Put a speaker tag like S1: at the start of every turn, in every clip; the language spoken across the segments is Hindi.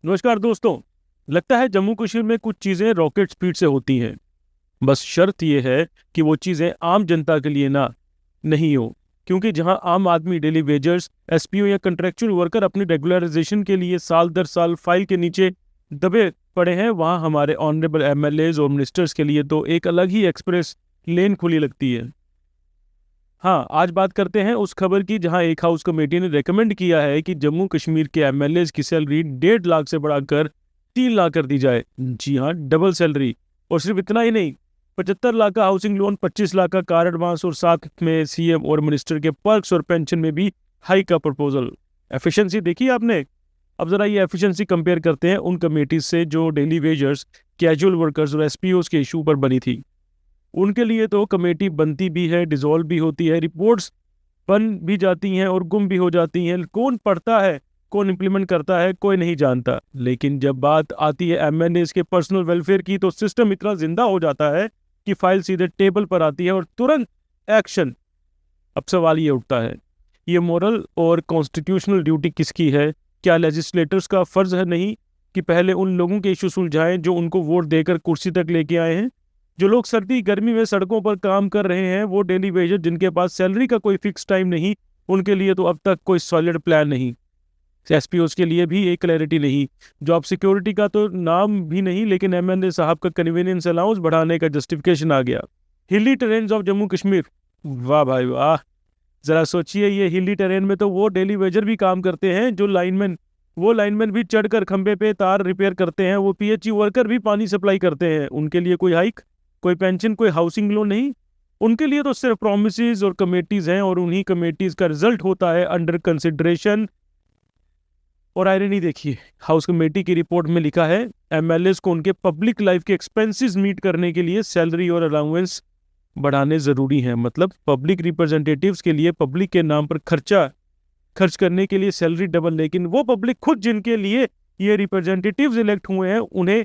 S1: नमस्कार दोस्तों। लगता है जम्मू कश्मीर में कुछ चीज़ें रॉकेट स्पीड से होती हैं। बस शर्त यह है कि वो चीज़ें आम जनता के लिए ना नहीं हो, क्योंकि जहां आम आदमी, डेली वेजर्स, एसपीओ या कंट्रेक्चुअल वर्कर अपनी रेगुलराइजेशन के लिए साल दर साल फाइल के नीचे दबे पड़े हैं, वहां हमारे ऑनरेबल एमएलएज और मिनिस्टर्स के लिए तो एक अलग ही एक्सप्रेस लेन खुली लगती है। हाँ, आज बात करते हैं उस खबर की जहां एक हाउस कमेटी ने रेकमेंड किया है कि जम्मू कश्मीर के एमएलएज की सैलरी 1.5 लाख से बढ़ाकर 3 लाख कर दी जाए। जी हाँ, डबल सैलरी। और सिर्फ इतना ही नहीं, 75 लाख का हाउसिंग लोन, 25 लाख का कार एडवांस और साथ में सीएम और मिनिस्टर के पर्क्स और पेंशन में भी हाई का प्रपोजल। एफिशिएंसी देखी आपने? अब जरा ये एफिशिएंसी कंपेयर करते हैं उन कमेटीज से जो डेली वेजर्स, कैजुअल वर्कर्स और एसपीओज के इशू पर बनी थी। उनके लिए तो कमेटी बनती भी है, डिसॉल्व भी होती है, रिपोर्ट्स बन भी जाती हैं और गुम भी हो जाती हैं। कौन पढ़ता है, कौन इम्प्लीमेंट करता है, कोई नहीं जानता। लेकिन जब बात आती है एमएनएस के पर्सनल वेलफेयर की, तो सिस्टम इतना जिंदा हो जाता है कि फाइल सीधे टेबल पर आती है और तुरंत एक्शन। अब सवाल ये उठता है, ये मोरल और कॉन्स्टिट्यूशनल ड्यूटी किसकी है? क्या लेजिस्लेटर्स का फर्ज है नहीं कि पहले उन लोगों के इशू सुलझाएं जो उनको वोट देकर कुर्सी तक लेके आए हैं? जो लोग सर्दी गर्मी में सड़कों पर काम कर रहे हैं, वो डेली वेजर जिनके पास सैलरी का कोई फिक्स टाइम नहीं, उनके लिए तो अब तक कोई सॉलिड प्लान नहीं। एसपीओस के लिए भी एक क्लैरिटी नहीं। जॉब सिक्योरिटी का तो नाम भी नहीं, लेकिन एमएनए साहब का कन्वीनियंस अलाउंस बढ़ाने का जस्टिफिकेशन आ गया। हिली टेरेन्स ऑफ जम्मू कश्मीर, वाह भाई वाह। जरा सोचिए, ये हिली टेरेन में तो वो डेली वेजर भी काम करते हैं जो लाइनमैन। वो लाइनमैन भी चढ़कर खंबे पे तार रिपेयर करते हैं। वो पीएचई वर्कर भी पानी सप्लाई करते हैं। उनके लिए कोई हाइक, कोई पेंशन, कोई हाउसिंग लोन नहीं। उनके लिए तो सिर्फ प्रोमिसेस और कमेटीज हैं, और उन्हीं कमेटीज का रिजल्ट होता है अंडर कंसिडरेशन। और आयरनी देखिए, हाउस कमेटी की रिपोर्ट में लिखा है एमएलएस को उनके पब्लिक लाइफ के एक्सपेंसेस मीट करने के लिए सैलरी और अलाउंस बढ़ाने जरूरी हैं। मतलब पब्लिक रिप्रेजेंटेटिव्स के लिए पब्लिक के नाम पर खर्च करने के लिए सैलरी डबल। लेकिन वो पब्लिक खुद जिनके लिए ये रिप्रेजेंटेटिव्स इलेक्ट हुए हैं, उन्हें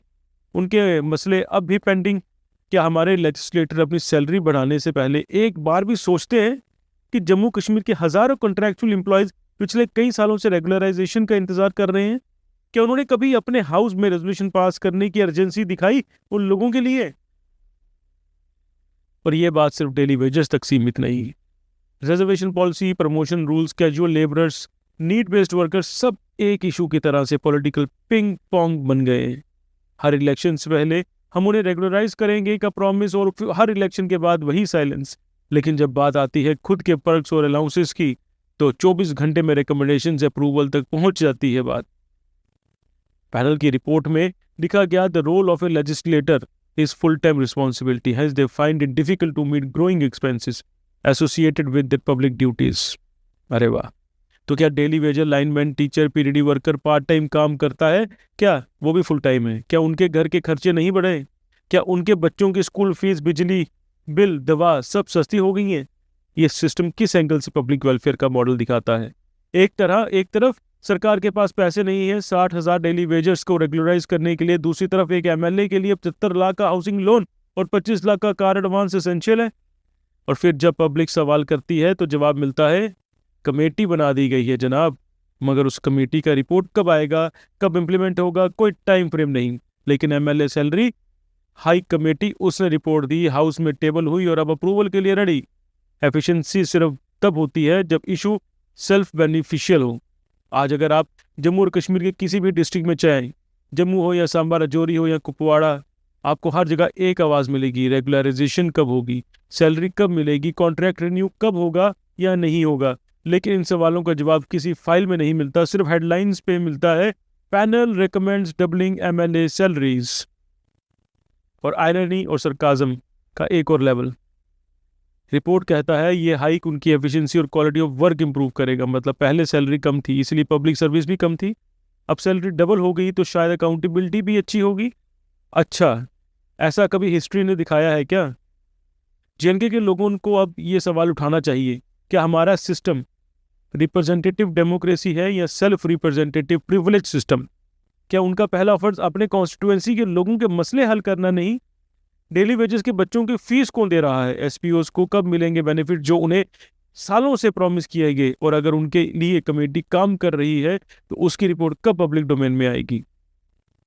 S1: उनके मसले अब भी पेंडिंग। क्या हमारे लेजिस्लेटर अपनी सैलरी बढ़ाने से पहले एक बार भी सोचते हैं कि जम्मू कश्मीर के हजारों कॉन्ट्रैक्चुअल एम्प्लॉयज पिछले कई सालों से रेगुलराइजेशन का इंतजार कर रहे हैं? क्या उन्होंने कभी अपने हाउस में रेजोल्यूशन पास करने की अर्जेंसी दिखाई उन लोगों के लिए? और ये बात सिर्फ डेली वेजर्स तक सीमित नहीं। Reservation policy, promotion rules, casual labourers, need based workers, सब एक इशू की तरह से पॉलिटिकल पिंग पोंग बन गए हैं। हर इलेक्शन से पहले हम उन्हें रेगुलराइज करेंगे का प्रॉमिस, और हर इलेक्शन के बाद वही साइलेंस। लेकिन जब बात आती है खुद के पर्क्स और अलाउंसेस की, तो 24 घंटे में रिकमेंडेशन से अप्रूवल तक पहुंच जाती है बात। पैनल की रिपोर्ट में लिखा गया, the role of a legislator is full time responsibility, has they find it difficult to meet growing expenses associated with the public duties. अरे वाह। तो क्या daily wager, lineman, teacher, PDD worker part time काम करता है? क्या वो भी फुल टाइम है? क्या उनके घर के खर्चे नहीं बढ़े? क्या उनके बच्चों की स्कूल फीस, बिजली बिल, दवा सब सस्ती हो गई हैं? ये सिस्टम किस एंगल से पब्लिक वेलफेयर का मॉडल दिखाता है? एक तरफ सरकार के पास पैसे नहीं है 60,000 डेली वेजर्स को रेगुलराइज करने के लिए, दूसरी तरफ एक एमएलए के लिए 75 लाख का हाउसिंग लोन और 25 लाख का कार एडवांस एसेंशियल है। और फिर जब पब्लिक सवाल करती है तो जवाब मिलता है, कमेटी बना दी गई है जनाब, मगर उस कमेटी का रिपोर्ट कब आएगा, कब इंप्लीमेंट होगा, कोई टाइम फ्रेम नहीं। लेकिन एमएलए सैलरी हाई कमेटी, उसने रिपोर्ट दी, हाउस में टेबल हुई और अब अप्रूवल के लिए रेडी। एफिशिएंसी सिर्फ तब होती है जब इशू सेल्फ बेनिफिशियल हो। आज अगर आप जम्मू और कश्मीर के किसी भी डिस्ट्रिक्ट में चाहें, जम्मू हो या सांबा, राजौरी हो या कुपवाड़ा, आपको हर जगह एक आवाज़ मिलेगी, रेगुलराइजेशन कब होगी, सैलरी कब मिलेगी, कॉन्ट्रैक्ट रिन्यू कब होगा या नहीं होगा। लेकिन इन सवालों का जवाब किसी फाइल में नहीं मिलता, सिर्फ हेडलाइंस पे मिलता है, panel recommends doubling MLA salaries. और आयरनी और सरकाज़म का एक और लेवल, रिपोर्ट कहता है ये हाइक उनकी एफिशिएंसी और क्वालिटी ऑफ वर्क इंप्रूव करेगा। मतलब पहले सैलरी कम थी, इसलिए पब्लिक सर्विस भी कम थी, अब सैलरी डबल हो गई तो शायद अकाउंटेबिलिटी भी अच्छी होगी। अच्छा, ऐसा कभी हिस्ट्री ने दिखाया है क्या? जेएनके के लोगों को अब ये सवाल उठाना चाहिए, क्या हमारा सिस्टम रिप्रेजेंटेटिव डेमोक्रेसी है या सेल्फ रिप्रेजेंटेटिव प्रिविलेज सिस्टम? क्या उनका पहला फर्ज अपने कॉन्स्टिट्यूएंसी के लोगों के मसले हल करना नहीं? डेली वेजेस के बच्चों की फीस कौन दे रहा है? एसपीओस को कब मिलेंगे बेनिफिट जो उन्हें सालों से प्रॉमिस किए गए? और अगर उनके लिए कमेटी काम कर रही है तो उसकी रिपोर्ट कब पब्लिक डोमेन में आएगी?